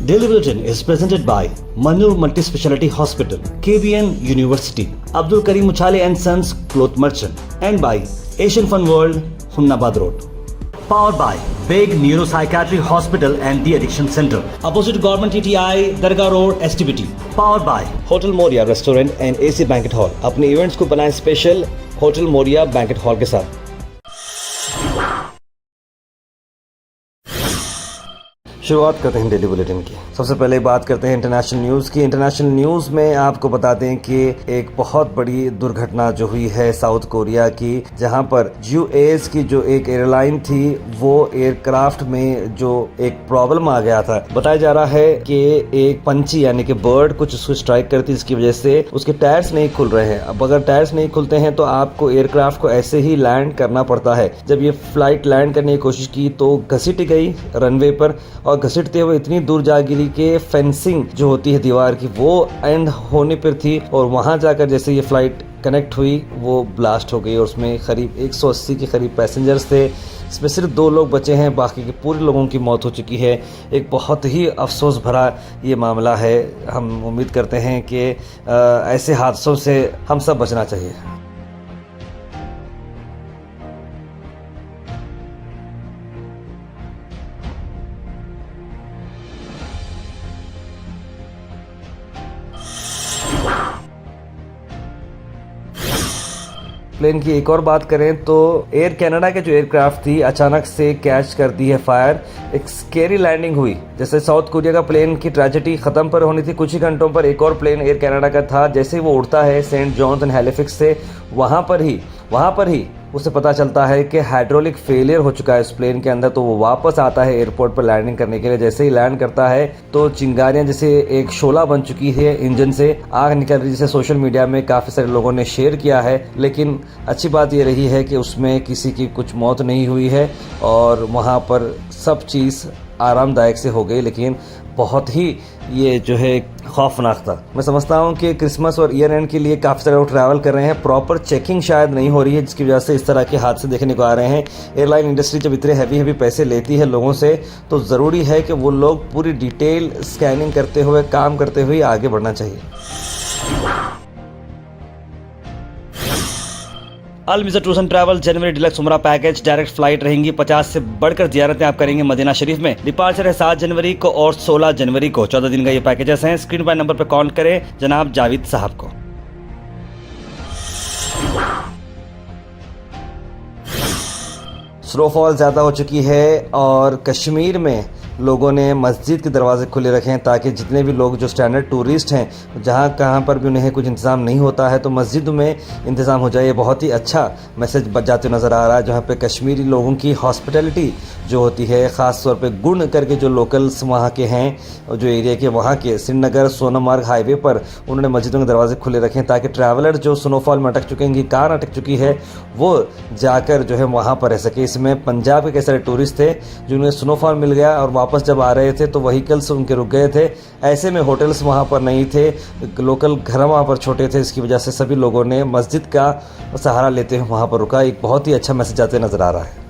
Daily Bulletin is presented by Manur Multi-Speciality Hospital, KBN University, Abdul Karim Uchale and Sons Cloth Merchant, and by Asian Fun World, Hunnabad Road. Powered by Big Neuropsychiatry Hospital and The Addiction Center, opposite Government TTI, Darga Road, STBT. Powered by Hotel Moria Restaurant and AC Banquet Hall. अपने events को बनाएं special hotel Moriya banquet hall के साथ। शुरुआत करते हैं daily bulletin की। सबसे पहले बात करते हैं इंटरनेशनल न्यूज़ की। इंटरनेशनल न्यूज़ में आपको बता दें कि एक बहुत बड़ी दुर्घटना जो हुई है साउथ कोरिया की, जहां पर यूएस की जो एक एयरलाइन थी वो एयरक्राफ्ट में जो एक प्रॉब्लम आ गया था। बताया जा रहा है कि एक पंछी यानी कि बर्ड कुछ उसको स्ट्राइक करती, जिसकी वजह से उसके टायर्स नहीं खुल रहे हैं। अब अगर टायर्स नहीं खुलते हैं तो आपको एयरक्राफ्ट को ऐसे ही लैंड करना पड़ता है। जब ये फ्लाइट लैंड करने की कोशिश की तो घसीट गई रनवे पर, और घसीटते हुए इतनी दूर जा गिरी कि फेंसिंग जो होती है दीवार की वो एंड होने पर थी, और वहां जाकर जैसे ये फ्लाइट कनेक्ट हुई वो ब्लास्ट हो गई, और उसमें करीब 180 के करीब पैसेंजर्स थे। इसमें सिर्फ 2 लोग बचे हैं, बाकी के पूरे लोगों की मौत हो चुकी है। एक बहुत ही अफसोस भरा ये मामला है। हम उम्मीद करते हैं कि ऐसे हादसों से हम सब बचना चाहिए। प्लेन की एक और बात करें तो एयर कनाडा के जो एयरक्राफ्ट थी अचानक से कैच करती है फायर। एक स्केरी लैंडिंग हुई। जैसे साउथ कोरिया का प्लेन की ट्रेजेडी खत्म पर होनी थी, कुछ ही घंटों पर एक और प्लेन एयर कनाडा का था। जैसे ही वो उड़ता है सेंट जॉन्स एंड हैलिफैक्स से, वहां पर ही उसे पता चलता है कि हाइड्रोलिक फेलियर हो चुका है इस प्लेन के अंदर। तो वो वापस आता है एयरपोर्ट पर लैंडिंग करने के लिए। जैसे ही लैंड करता है तो चिंगारियां जैसे एक शोला बन चुकी है, इंजन से आग निकल रही, जिसे सोशल मीडिया में काफ़ी सारे लोगों ने शेयर किया है। लेकिन अच्छी बात ये रही है कि उसमें किसी की कुछ मौत नहीं हुई है और वहाँ पर सब चीज़ आरामदायक से हो गई। लेकिन बहुत ही ये जो है खौफनाक था। मैं समझता हूँ कि क्रिसमस और ईयर एंड के लिए काफ़ी सारे लोग ट्रैवल कर रहे हैं, प्रॉपर चेकिंग शायद नहीं हो रही है, जिसकी वजह से इस तरह के हादसे देखने को आ रहे हैं। एयरलाइन इंडस्ट्री जब इतने हैवी पैसे लेती है लोगों से तो ज़रूरी है कि वो लोग पूरी डिटेल स्कैनिंग करते हुए, काम करते हुए आगे बढ़ना चाहिए। अल मिज़र टूर्स एंड ट्रैवल जनवरी डिलक्स उमरा पैकेज डायरेक्ट फ्लाइट रहेंगी। 50 से बढ़कर ज़ियारतें आप करेंगे मदीना शरीफ में। डिपार्चर है 7 जनवरी को और 16 जनवरी को। 14 दिन का ये पैकेजेस हैं। स्क्रीन पर नंबर पर कॉल करें जनाब जावेद साहब को। स्नोफॉल ज़्यादा हो चुकी है और कश्मीर में लोगों ने मस्जिद के दरवाजे खुले रखे हैं ताकि जितने भी लोग जो स्टैंडर्ड टूरिस्ट हैं, जहाँ कहाँ पर भी उन्हें कुछ इंतज़ाम नहीं होता है तो मस्जिद में इंतज़ाम हो जाए। ये बहुत ही अच्छा मैसेज जाते नज़र आ रहा है, जहाँ पे कश्मीरी लोगों की हॉस्पिटैलिटी जो होती है, ख़ास तौर पे गुण करके जो लोकल्स वहाँ के हैं, जो एरिया के वहाँ के श्रीनगर सोनमर्ग हाईवे पर उन्होंने मस्जिदों के दरवाजे खुले रखे हैं ताकि ट्रैवलर जो स्नोफॉल में अटक चुके हैं, कार अटक चुकी है, वो जाकर जो है वहाँ पर रह सके। इसमें पंजाब के कई सारे टूरिस्ट थे जिन्हें स्नोफॉल मिल गया और वापस जब आ रहे थे तो व्हीकल्स उनके रुक गए थे। ऐसे में होटल्स वहाँ पर नहीं थे, लोकल घर वहाँ पर छोटे थे, इसकी वजह से सभी लोगों ने मस्जिद का सहारा लेते हुए वहाँ पर रुका। एक बहुत ही अच्छा मैसेज आते नज़र आ रहा है।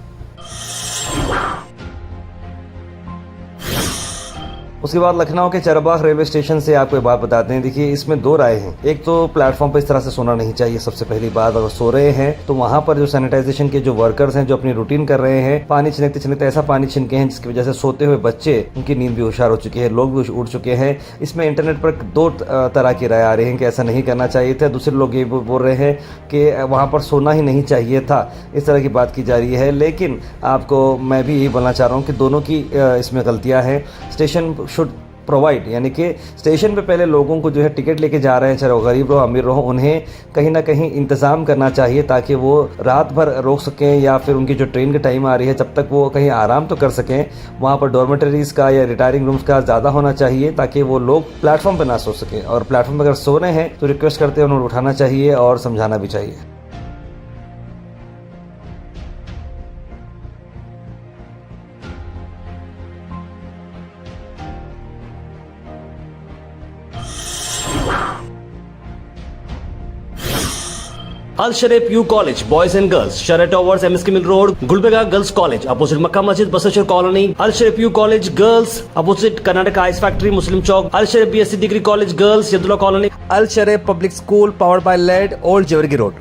उसके बाद लखनऊ के चरबाग रेलवे स्टेशन से आपको एक बात बताते हैं। देखिए इसमें 2 राय हैं। एक तो प्लेटफॉर्म पर इस तरह से सोना नहीं चाहिए। सबसे पहली बात, अगर सो रहे हैं तो वहां पर जो सैनिटाइजेशन के जो वर्कर्स हैं जो अपनी रूटीन कर रहे हैं, पानी छिनकते छिनकते ऐसा पानी छिनके हैं जिसकी वजह से सोते हुए बच्चे, उनकी नींद भी होशियार हो चुकी है, लोग भी उठ चुके हैं। इसमें इंटरनेट पर 2 तरह की राय आ रही है कि ऐसा नहीं करना चाहिए था। दूसरे लोग ये बोल रहे हैं कि वहाँ पर सोना ही नहीं चाहिए था। इस तरह की बात की जा रही है। लेकिन आपको मैं भी यही बोलना चाह रहा हूँ कि दोनों की इसमें गलतियाँ हैं। स्टेशन शुड प्रोवाइड, यानी कि स्टेशन पे पहले लोगों को जो है टिकट लेके जा रहे हैं, चाहे वो गरीब रहो अमीर रहो, उन्हें कहीं ना कहीं इंतज़ाम करना चाहिए ताकि वो रात भर रोक सकें या फिर उनकी जो ट्रेन की टाइम आ रही है जब तक वो कहीं आराम तो कर सकें। वहाँ पर डॉर्मेटरीज़ का या रिटायरिंग रूम्स का ज़्यादा होना चाहिए ताकि वो लोग प्लेटफॉर्म पर ना सो सकें। और प्लेटफॉर्म पर अगर सो रहे हैं तो रिक्वेस्ट करते हैं उन्हें उठाना चाहिए और समझाना भी चाहिए। Al Sharif U college boys and girls, शरट towers, MSK mill road, Gulbarga girls college opposite Mecca Masjid, Basaveshwar colony, Al Sharif U college girls opposite Karnataka ice factory, Muslim Chowk, Al Sharif BSc degree college girls, Yadulla colony, Al Sharif public school powered by लेड, ओल्ड जेवरगी रोड।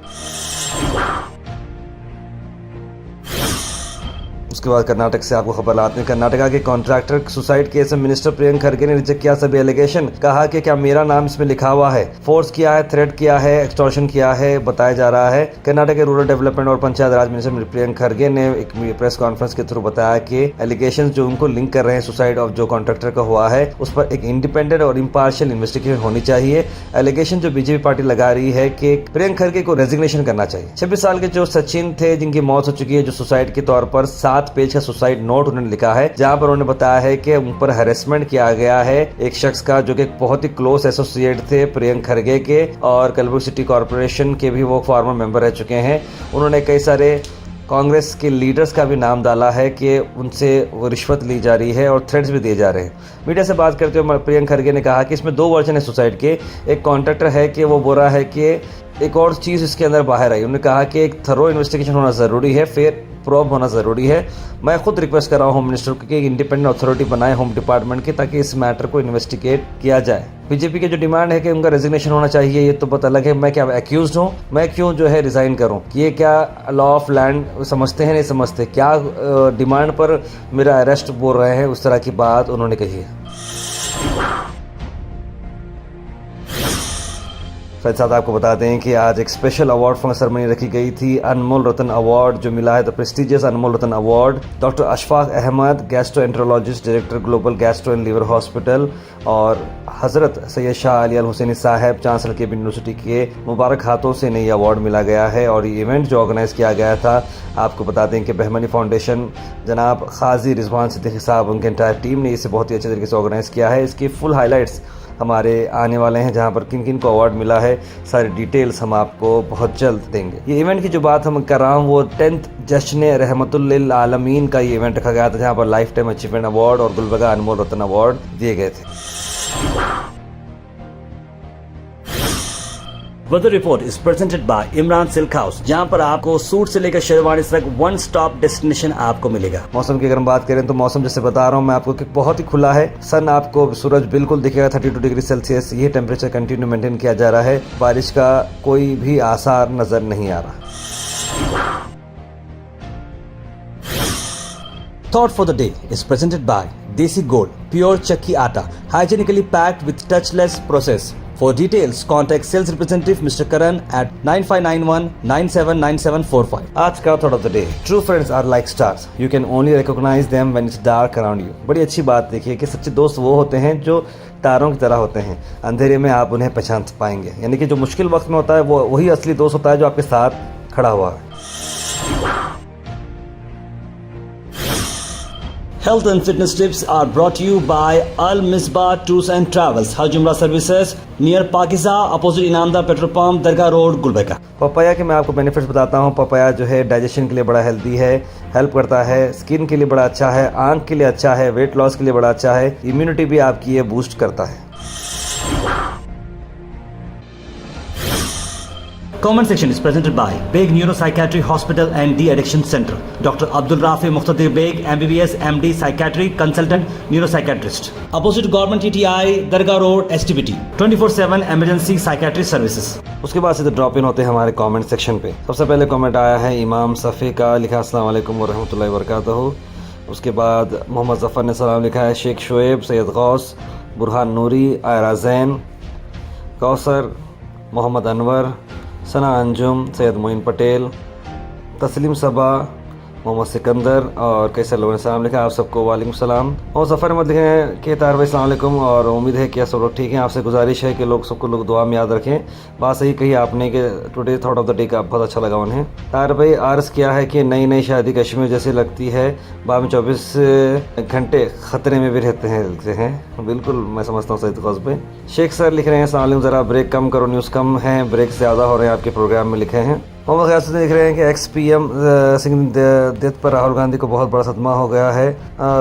उसके बाद कर्नाटक से आपको खबर लाते हैं। कर्नाटका के कॉन्ट्रैक्टर सुसाइड केस में मिनिस्टर प्रियंक खरगे ने रिजेक्ट किया सभी एलिगेशन। कहा कि क्या मेरा नाम इसमें लिखा हुआ है, फोर्स किया है, थ्रेट किया है, एक्सटॉर्शन किया है, बताया जा रहा है। कर्नाटक के रूरल डेवलपमेंट और पंचायत राज मिनिस्टर प्रियंक खरगे ने एक प्रेस कॉन्फ्रेंस के थ्रू बताया कि एलिगेशन जो उनको लिंक कर रहे हैं सुसाइड ऑफ जो कॉन्ट्रैक्टर का हुआ है उस पर एक इंडिपेंडेंट और इम्पार्शियल इन्वेस्टिगेशन होनी चाहिए। एलिगेशन जो बीजेपी पार्टी लगा रही है कि प्रियंक खरगे को रेजिग्नेशन करना चाहिए। 26 साल के जो सचिन थे जिनकी मौत हो चुकी है, जो सुसाइड के तौर पर 7 पेज का सुसाइड नोट उन्होंने लिखा है, जहां पर उन्होंने बताया है कि उन पर हैरेसमेंट किया गया है एक शख्स का जो कि बहुत ही क्लोज एसोसिएट थे प्रियंक खरगे के, और कलबुर्गी सिटी कॉर्पोरेशन के भी वो फॉर्मर मेंबर रह चुके हैं। उन्होंने कई सारे कांग्रेस के लीडर्स का भी नाम डाला है कि उनसे वो रिश्वत ली जा रही है और थ्रेट्स भी दिए जा रहे हैं। मीडिया से बात करते हुए प्रियंक खरगे ने कहा कि इसमें 2 वर्जन है सुसाइड के। एक कॉन्ट्रैक्टर है कि वो बोल रहा है कि एक और चीज़ इसके अंदर बाहर आई। उन्होंने कहा कि एक थरो इन्वेस्टिगेशन होना ज़रूरी है, फिर प्रोब होना ज़रूरी है। मैं खुद रिक्वेस्ट कर रहा हूँ होम मिनिस्टर को कि एक इंडिपेंडेंट अथॉरिटी बनाए होम डिपार्टमेंट की, ताकि इस मैटर को इन्वेस्टिगेट किया जाए। बीजेपी की जो डिमांड है कि उनका रेजिग्नेशन होना चाहिए, ये तो बहुत अलग है। मैं क्या एक्यूज हूँ, मैं क्यों जो है रिज़ाइन करूँ? ये क्या लॉ ऑफ लैंड समझते हैं, नहीं समझते? क्या डिमांड पर मेरा अरेस्ट बोल रहे हैं? उस तरह की बात उन्होंने कही है। साथ आपको बता दें कि आज एक स्पेशल अवार्ड फंक्शन सेरेमनी रखी गई थी। अनमोल रतन अवार्ड जो मिला है, the prestigious Anmol Ratan award doctor Ashfaq Ahmad, gastroenterologist, director global gastro and liver hospital, और हजरत सैयद शाह अली अल हुसैनी साहब, चांसलर के यूनिवर्सिटी के मुबारक हाथों से इन्हें अवार्ड मिला गया है। और ये इवेंट जो ऑर्गेनाइज किया गया था, आपको बता दें कि बहमनी फाउंडेशन जनाब खाजी रिजवान सिद्दीकी साहब, उनके एंटायर टीम ने इसे बहुत ही अच्छे तरीके से ऑर्गेनाइज किया है। इसकी फुल हाईलाइट्स हमारे आने वाले हैं, जहां पर किन किन को अवार्ड मिला है, सारी डिटेल्स हम आपको बहुत जल्द देंगे। ये इवेंट की जो बात हम कर रहा हूँ वो 10th जश्न रहमतुल लिल आलमीन का ये इवेंट रखा गया था, जहां पर लाइफ टाइम अचीवमेंट अवार्ड और गुलबर्गा अनमोल रतन अवार्ड दिए गए थे। Weather report is presented by Imran silk house, जहां पर आपको सूट से लेकर शेरवानी तक वन स्टॉप डेस्टिनेशन आपको मिलेगा। मौसम की अगर हम बात करें तो मौसम जैसे बता रहा हूं मैं आपको कि बहुत ही खुला है। सन आपको सूरज बिल्कुल दिखेगा 32 डिग्री सेल्सियस। ये टेम्परेचर कंटिन्यू मेंटेन किया जा रहा है। बारिश का कोई भी आसार नजर नहीं आ रहा। Thought for the day is presented by Desi Gold, pure chakki atta, hygienically packed with touchless process. For details, contact sales representative Mr. Karan at 9591979745. आज का thought of the day, true friends are like stars, you can only recognize them when it's dark around you. बड़ी अच्छी बात देखिए कि सच्चे दोस्त वो होते हैं जो तारों की तरह होते हैं, अंधेरे में आप उन्हें पहचान पाएंगे। यानी कि जो मुश्किल वक्त में होता है वो वही असली दोस्त होता है जो आपके साथ खड़ा हुआ है। Health and fitness tips are brought to you by Al Misbah Tours and Travels, Hajj Umrah Services, near Pakiza, opposite Inamdar Petrol Pump, Dargah Road, Gulbarga। Papaya के मैं आपको बेनिफिट्स बताता हूँ। पपाया जो है डाइजेशन के लिए बड़ा हेल्दी है, हेल्प करता है, स्किन के लिए बड़ा अच्छा है, आंख के लिए अच्छा है, वेट लॉस के लिए बड़ा अच्छा है, इम्यूनिटी भी आपकी ये बूस्ट करता है। Comment section is presented by Beg Neuropsychiatry Hospital and De-Addiction Center. Dr. Abdul Rafi Muqtadir Beg, MBBS, MD, Psychiatry, Consultant, Neuropsychiatrist. Opposite Government TTI, Dargah Road, STBT. 24/7 Emergency Psychiatry Services. उसके बाद से drop in होते हैं हमारे comment section पे। सबसे पहले comment आया है इमाम सफ़ी का, लिखा अस्सलाम वालेकुम व रहमतुल्लाहि व बरकातहू। उसके बाद मोहम्मद ज़फ़र ने सलाम लिखा है, शेख शुएब, सैयद गौस, बुरहान नूरी, आयरा ज़ैन, कौसर, मोहम्मद अनवर, सना अंजुम, सैयद मोइन पटेल, तस्लीम सबा, मोहम्मद सिकंदर और कई सारे लोगों ने सलाम लिखा। आप सबको वालेकुम सलाम। और ज़फ़र अहमद लिखे हैं कि तार भाई अस्सलाम वालेकुम, और उम्मीद है कि सब लोग ठीक हैं। आपसे गुजारिश है कि सबको दुआ में याद रखें। बात सही कही आपने कि today thought of the day का बहुत अच्छा लगा उन्हें। तार भाई अर्ज़ किया है कि नई नई शादी कश्मीर जैसी लगती है, बाद में 24 घंटे ख़तरे में भी रहते हैं। बिल्कुल मैं समझता हूँ सही कस्बे। शेख सर लिख रहे हैं अस्सलाम वालेकुम, ज़रा ब्रेक कम करो, न्यूज़ कम है, ब्रेक ज़्यादा हो रहे हैं आपके प्रोग्राम में, लिखे हैं। मोहम्मद गयासुद्दीन लिख रहे हैं कि एक्स पीएम सिंह डेथ पर राहुल गांधी को बहुत बड़ा सदमा हो गया है,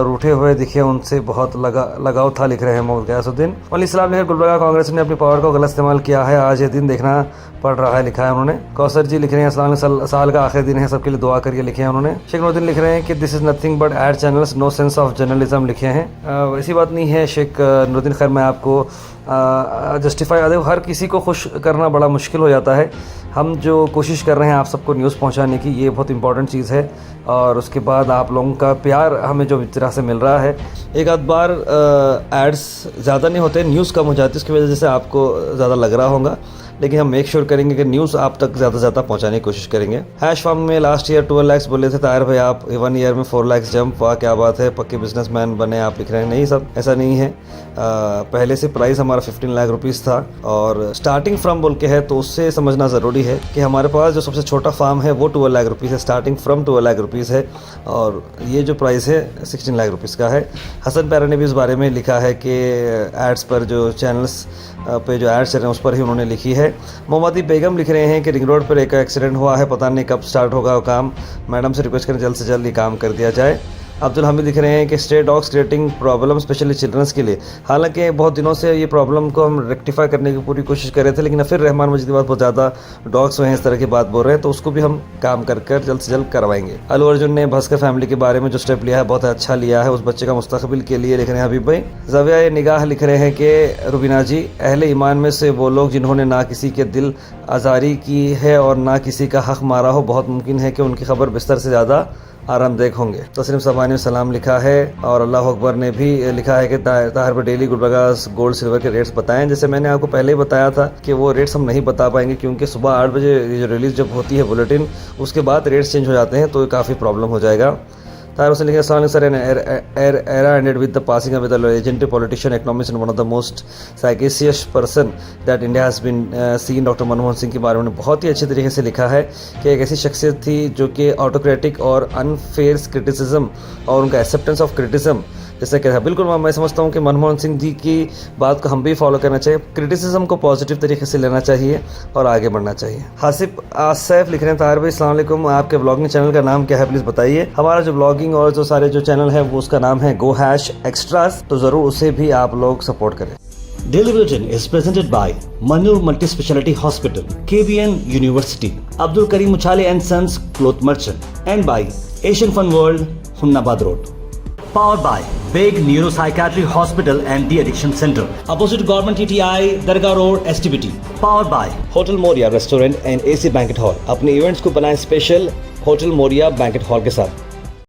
रूठे हुए दिखे, उनसे बहुत लगाव था, लिख रहे हैं मोहम्मद गयासुद्दीन। वली इस्लाम लिखे गुलबर्गा कांग्रेस ने अपनी पावर को गलत इस्तेमाल किया है, आज ये दिन देखना पड़ रहा है, लिखा है उन्होंने। कौसर जी लिख रहे हैं अस्सलाम साल का आखिरी दिन है, सबके लिए दुआ करके लिखे हैं उन्होंने। शेख नूरुद्दीन लिख रहे हैं कि this is nothing but ad channels, no sense of journalism, लिखे हैं। ऐसी बात नहीं है शेख नूरुद्दीन, खैर मैं आपको जस्टिफाई हर किसी को खुश करना बड़ा मुश्किल हो जाता है। हम जो कोशिश कर रहे हैं आप सबको न्यूज़ पहुंचाने की, ये बहुत इंपॉर्टेंट चीज़ है। और उसके बाद आप लोगों का प्यार हमें जो तरह से मिल रहा है, एक आध बार एड्स ज़्यादा नहीं होते, न्यूज़ कम हो जाती है, उसकी वजह से आपको ज़्यादा लग रहा होगा, लेकिन हम मेक श्योर करेंगे कि न्यूज़ आप तक ज़्यादा से ज़्यादा पहुंचाने की कोशिश करेंगे। हैश फार्म में लास्ट ईयर 12 लाख बोले थे ताहिर भाई, आप 1 ईयर में 4 लाख जंप, वाह क्या बात है, पक्के बिजनेसमैन बने आप, लिख रहे हैं। नहीं सब ऐसा नहीं है, पहले से प्राइस हमारा 15 लाख रुपीज़ था और स्टार्टिंग फ्रॉम बोल के है, तो उससे समझना ज़रूरी है कि हमारे पास जो सबसे छोटा फार्म है वो 12 लाख रुपीज़ है, स्टार्टिंग फ्रॉम 12 लाख रुपीज़ है, और ये जो प्राइस है 16 लाख रुपीज़ का है। हसन प्यारा ने भी इस बारे में लिखा है कि एड्स पर जो चैनल्स पे जो एड्स चल रहे हैं उस पर ही उन्होंने लिखी है। मोहम्मदी बेगम लिख रहे हैं कि रिंग रोड पर एक एक्सीडेंट हुआ है, पता नहीं कब स्टार्ट होगा वो काम, मैडम से रिक्वेस्ट करें जल्द से जल्द ये काम कर दिया जाए। अब्दुल हमीद लिख रहे हैं कि stray dogs creating problem specially childrens के लिए, हालांकि बहुत दिनों से ये प्रॉब्लम को हम रेक्टिफाई करने की पूरी कोशिश कर रहे थे, लेकिन फिर रहमान मजीद के बाद बहुत ज़्यादा डॉग्स हुए हैं इस तरह की बात बोल रहे हैं, तो उसको भी हम काम कर जल्द से जल्द करवाएंगे। अल्लू अर्जुन ने भास्कर फैमिली के बारे में जो स्टेप लिया है बहुत अच्छा लिया है, उस बच्चे का मुस्तकबिल के लिए, लिख रहे हैं हबीब भाई। ज़ाविया निगाह लिख रहे हैं कि रुबीना जी, अहले ईमान में से वो लोग जिन्होंने ना किसी के दिल आज़ारी की है और ना किसी का हक़ मारा हो, बहुत मुमकिन है कि उनकी खबर बिस्तर से ज़्यादा आरामदेह होंगे। तस्लीम सबानी सलाम लिखा है, और अल्लाह अकबर ने भी लिखा है कि ताहिर पर डेली गुलबर्गा गोल्ड सिल्वर के रेट्स बताएं। जैसे मैंने आपको पहले ही बताया था कि वो रेट्स हम नहीं बता पाएंगे, क्योंकि सुबह 8 बजे जो रिलीज़ जब होती है बुलेटिन, उसके बाद रेट्स चेंज हो जाते हैं, तो काफ़ी प्रॉब्लम हो जाएगा। ताहिर हुसैन लिखा है sir, era ended with the passing of the legendary politician, economist and one of the most sagacious person that India has been seen, doctor Manmohan Singh के बारे में बहुत ही अच्छे तरीके से लिखा है कि एक ऐसी शख्सियत थी जो कि ऑटोक्रेटिक और अनफेयर क्रिटिसिज्म और उनका एक्सेप्टेंस ऑफ क्रिटिसिज्म जैसे कहता है। बिल्कुल मैं समझता हूँ कि मनमोहन सिंह जी की बात को हम भी फॉलो करना चाहिए, क्रिटिसिज्म को पॉजिटिव तरीके से लेना चाहिए और आगे बढ़ना चाहिए। हासिफ आसैफ लिख रहे हैं ताहिर भाई अस्सलाम वालेकुम, आपके ब्लॉगिंग चैनल का नाम क्या है प्लीज़ बताइए। हमारा जो ब्लॉगिंग और जो सारे जो चैनल है वो उसका नाम है गो हैश एक्स्ट्रास, तो ज़रूर उसे भी आप लोग सपोर्ट करें। Daily Bulletin is presented by Manur Multi Speciality Hospital, KBN University, Abdul Karim Muchale and Sons Cloth Merchant, and by Asian Fun World, Humnabad Road. Powered by Big Neuropsychiatry Hospital and The Addiction Center, opposite Government TTI, Dargah Road, STBT. Powered by Hotel Moria Restaurant and AC Banquet Hall. अपने events को बनाएं special hotel Moriya banquet hall के साथ।